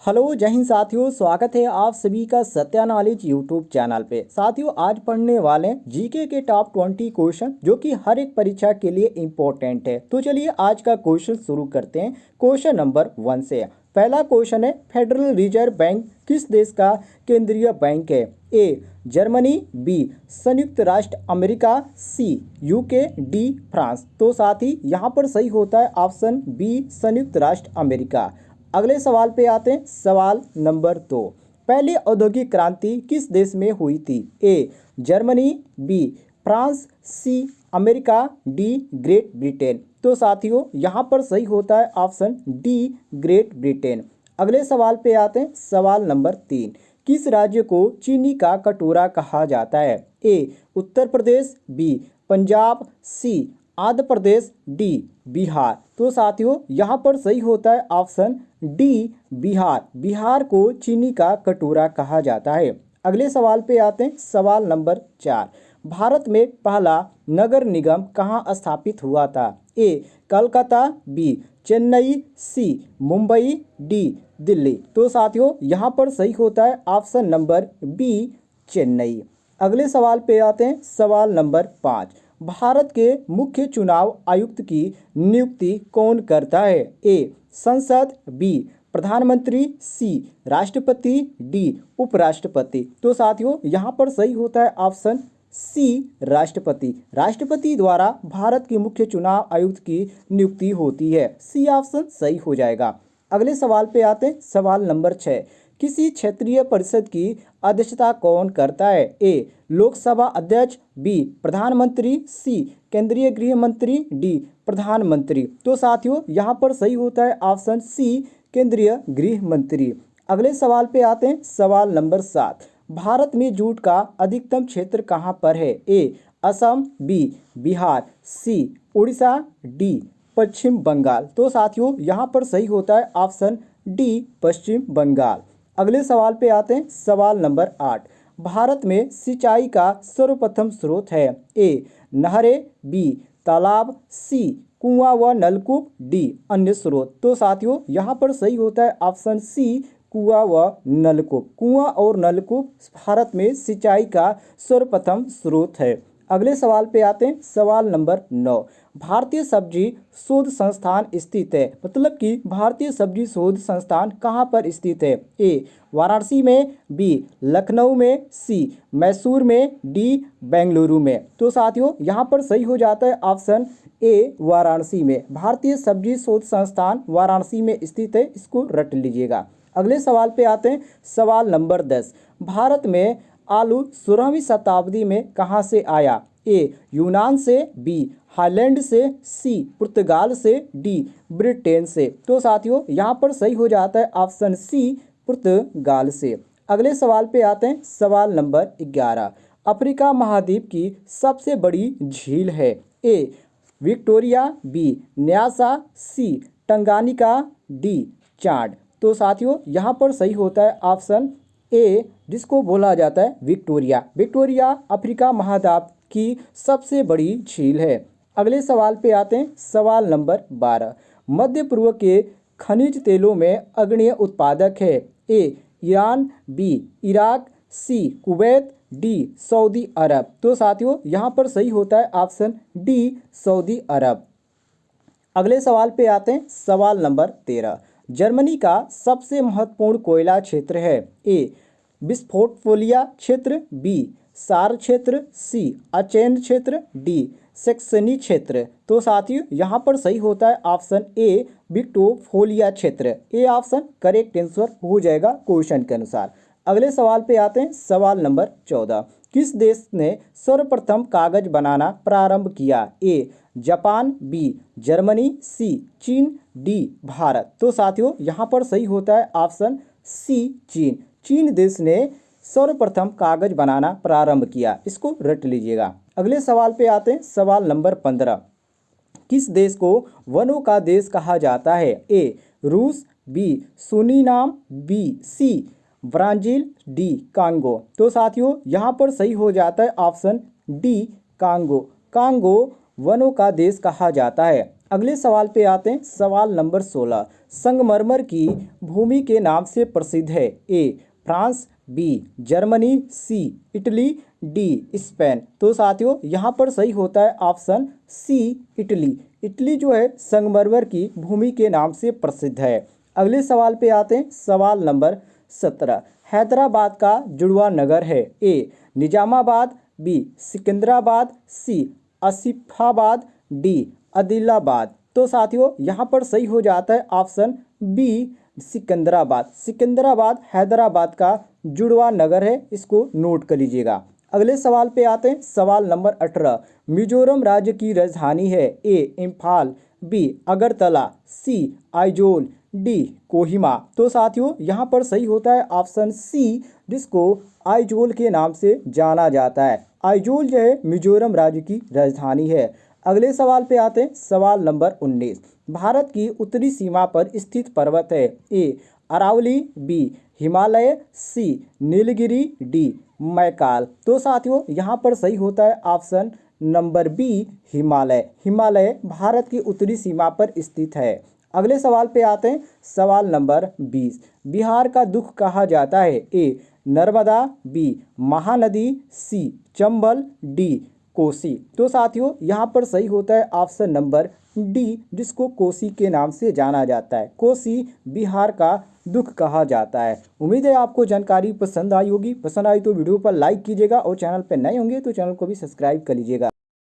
Hello जय हिंद साथियों, स्वागत है आप सभी का सत्या नॉलेज यूट्यूब चैनल पे। साथियों आज पढ़ने वाले हैं जीके के टॉप 20 क्वेश्चन जो कि हर एक परीक्षा के लिए इम्पोर्टेंट है। तो चलिए आज का क्वेश्चन शुरू करते हैं। क्वेश्चन नंबर 1 से। पहला क्वेश्चन है, फेडरल रिजर्व बैंक किस देश का केंद्रीय बैंक है? ए जर्मनी, बी संयुक्त राष्ट्र अमेरिका, सी यूके, डी फ्रांस। तो साथ ही यहाँ पर सही होता है ऑप्शन बी संयुक्त राष्ट्र अमेरिका। अगले सवाल पे आते हैं। सवाल नंबर 2, पहली औद्योगिक क्रांति किस देश में हुई थी? A Germany, B France, C America, D Great Britain. तो साथियों यहाँ पर सही होता है ऑप्शन डी ग्रेट ब्रिटेन। अगले सवाल पे आते हैं। सवाल नंबर 3, किस राज्य को चीनी का कटोरा कहा जाता है? ए उत्तर प्रदेश, बी पंजाब, सी आंध्र प्रदेश, डी बिहार। तो साथियों यहाँ पर सही होता है ऑप्शन डी बिहार। बिहार को चीनी का कटोरा कहा जाता है। अगले सवाल पे आते हैं। सवाल नंबर 4, भारत में पहला नगर निगम कहाँ स्थापित हुआ था? ए कलकत्ता, बी चेन्नई, सी मुंबई, डी दिल्ली। तो साथियों यहाँ पर सही होता है ऑप्शन नंबर बी चेन्नई। अगले सवाल पे आते हैं। सवाल नंबर 5, भारत के मुख्य चुनाव आयुक्त की नियुक्ति कौन करता है? ए संसद, बी प्रधानमंत्री, सी राष्ट्रपति, डी उपराष्ट्रपति। तो साथियों यहाँ पर सही होता है ऑप्शन सी राष्ट्रपति। राष्ट्रपति द्वारा भारत के मुख्य चुनाव आयुक्त की नियुक्ति होती है। सी ऑप्शन सही हो जाएगा। अगले सवाल पे आते हैं। सवाल नंबर 6, किसी क्षेत्रीय परिषद की अध्यक्षता कौन करता है? ए लोकसभा अध्यक्ष, बी प्रधानमंत्री, सी केंद्रीय गृह मंत्री, डी प्रधानमंत्री। तो साथियों यहाँ पर सही होता है ऑप्शन सी केंद्रीय गृह मंत्री। अगले सवाल पे आते हैं। सवाल नंबर 7, भारत में जूट का अधिकतम क्षेत्र कहाँ पर है? ए असम, बी बिहार, सी उड़ीसा, डी पश्चिम बंगाल। तो साथियों यहाँ पर सही होता है ऑप्शन डी पश्चिम बंगाल। अगले सवाल पे आते हैं। सवाल नंबर 8, भारत में सिंचाई का सर्वप्रथम स्रोत है? ए नहरें, बी तालाब, सी कुआं व नलकूप, डी अन्य स्रोत। तो साथियों यहाँ पर सही होता है ऑप्शन सी कुआं व नलकूप। कुआं और नलकूप भारत में सिंचाई का सर्वप्रथम स्रोत है। अगले सवाल पे आते हैं। सवाल नंबर 9, भारतीय सब्जी शोध संस्थान स्थित है, मतलब कि भारतीय सब्जी शोध संस्थान कहाँ पर स्थित है? ए वाराणसी में, बी लखनऊ में, सी मैसूर में, डी बेंगलुरु में। तो साथियों यहाँ पर सही हो जाता है ऑप्शन ए वाराणसी में। भारतीय सब्जी शोध संस्थान वाराणसी में स्थित है, इसको रट लीजिएगा। अगले सवाल पे आते हैं। सवाल नंबर 10, भारत में आलू 16वीं शताब्दी में कहाँ से आया? ए यूनान से, बी हालैंड से, सी पुर्तगाल से, डी ब्रिटेन से। तो साथियों यहाँ पर सही हो जाता है ऑप्शन सी पुर्तगाल से। अगले सवाल पे आते हैं। सवाल नंबर 11, अफ्रीका महाद्वीप की सबसे बड़ी झील है? ए विक्टोरिया, बी न्यासा, सी टंगानिका, डी चाड। तो साथियों यहाँ पर सही होता है ऑप्शन ए जिसको बोला जाता है विक्टोरिया। विक्टोरिया अफ्रीका महाद्वीप की सबसे बड़ी झील है। अगले सवाल पे आते हैं। सवाल नंबर 12, मध्य पूर्व के खनिज तेलों में अग्रणी उत्पादक है? ए ईरान, बी इराक, सी कुवैत, डी सऊदी अरब। तो साथियों यहाँ पर सही होता है ऑप्शन डी सऊदी अरब। अगले सवाल पे आते हैं। सवाल नंबर 13, जर्मनी का सबसे महत्वपूर्ण कोयला क्षेत्र है? ए विस्फोटफोलिया क्षेत्र, बी सार क्षेत्र, सी अचेन क्षेत्र, डी सेक्सनी क्षेत्र। तो साथियों यहाँ पर सही होता है ऑप्शन ए विक्टोफोलिया क्षेत्र। ए ऑप्शन करेक्ट आंसर हो जाएगा क्वेश्चन के अनुसार। अगले सवाल पे आते हैं। सवाल नंबर 14, किस देश ने सर्वप्रथम कागज बनाना प्रारंभ किया? ए जापान, बी जर्मनी, सी चीन, डी भारत। तो साथियों यहाँ पर सही होता है ऑप्शन सी चीन। चीन देश ने सर्वप्रथम कागज बनाना प्रारंभ किया, इसको रट लीजिएगा। अगले सवाल पे आते हैं। सवाल नंबर 15, किस देश को वनों का देश कहा जाता है? ए रूस, B Suriname, B C Brazil, D Congo. तो साथियों यहाँ पर सही हो जाता है ऑप्शन डी कांगो। कांगो वनों का देश कहा जाता है। अगले सवाल पे आते हैं। सवाल नंबर 16, संगमरमर की भूमि के नाम से प्रसिद्ध है? A France, B Germany, C Italy, D Spain. तो साथियों यहाँ पर सही होता है ऑप्शन सी इटली। इटली जो है संगमरमर की भूमि के नाम से प्रसिद्ध है। अगले सवाल पे आते हैं। सवाल नंबर 17, हैदराबाद का जुड़वा नगर है? ए निजामाबाद, बी सिकंदराबाद, सी आसिफाबाद, डी आदिलाबाद। तो साथियों यहाँ पर सही हो जाता है ऑप्शन बी सिकंदराबाद। सिकंदराबाद हैदराबाद का जुड़वा नगर है, इसको नोट कर लीजिएगा। अगले सवाल पे आते हैं। सवाल नंबर 18, मिजोरम राज्य की राजधानी है? ए इम्फाल, बी अगरतला, सी आइजोल, डी कोहिमा। तो साथियों यहाँ पर सही होता है ऑप्शन सी, जिसको आइजोल के नाम से जाना जाता है। आइजोल जो है मिजोरम राज्य की राजधानी है। अगले सवाल पे आते हैं। सवाल नंबर 19, भारत की उत्तरी सीमा पर स्थित पर्वत है? A Aravali, B Himalaya, C Nilgiri, D Maikal. तो साथियों यहाँ पर सही होता है option number B Himalaya. Himalaya Bharat की उत्तरी सीमा पर स्थित है। अगले सवाल पे आते हैं। सवाल नंबर 20, बिहार का दुख कहा जाता है? ए नर्मदा, बी महानदी, सी चंबल, डी कोसी। तो साथियों यहाँ पर सही होता है ऑप्शन नंबर डी, जिसको कोसी के नाम से जाना जाता है। कोसी बिहार का दुख कहा जाता है। उम्मीद है आपको जानकारी पसंद आई होगी। पसंद आई तो वीडियो पर लाइक कीजिएगा और चैनल पर नए होंगे तो चैनल को भी सब्सक्राइब कर लीजिएगा।